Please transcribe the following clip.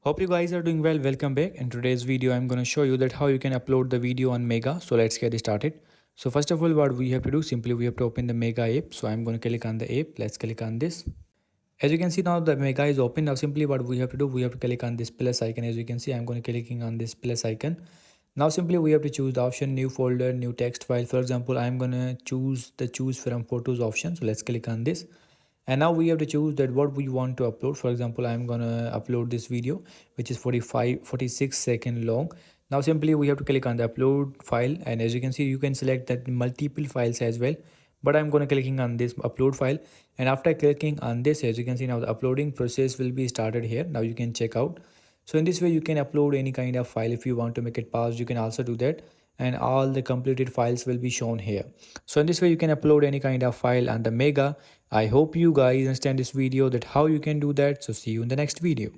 Hope you guys are doing well. Welcome back. In today's video, I'm going to show you that how you can upload the video on Mega. So let's get started. So first of all, what we have to do, simply we have to open the Mega app. So I'm going to click on the app. Let's click on this. As you can see now the Mega is open. Now simply what we have to do, we have to click on this plus icon. As you can see, I'm going to clicking on this plus icon. Now simply we have to choose the option new folder, new text file. For example, I'm going to choose the choose from photos option. So let's click on this. And now we have to choose that what we want to upload. For example, I'm gonna upload this video which is 46 second long. Now simply we have to click on the upload file, and as you can see you can select that multiple files as well, but I'm gonna clicking on this upload file. And after clicking on this, as you can see now the uploading process will be started here. Now you can check out. So in this way you can upload any kind of file. If you want to make it pause, you can also do that, and all the completed files will be shown here. So in this way you can upload any kind of file on the Mega. I hope you guys understand this video that how you can do that. So see you in the next video.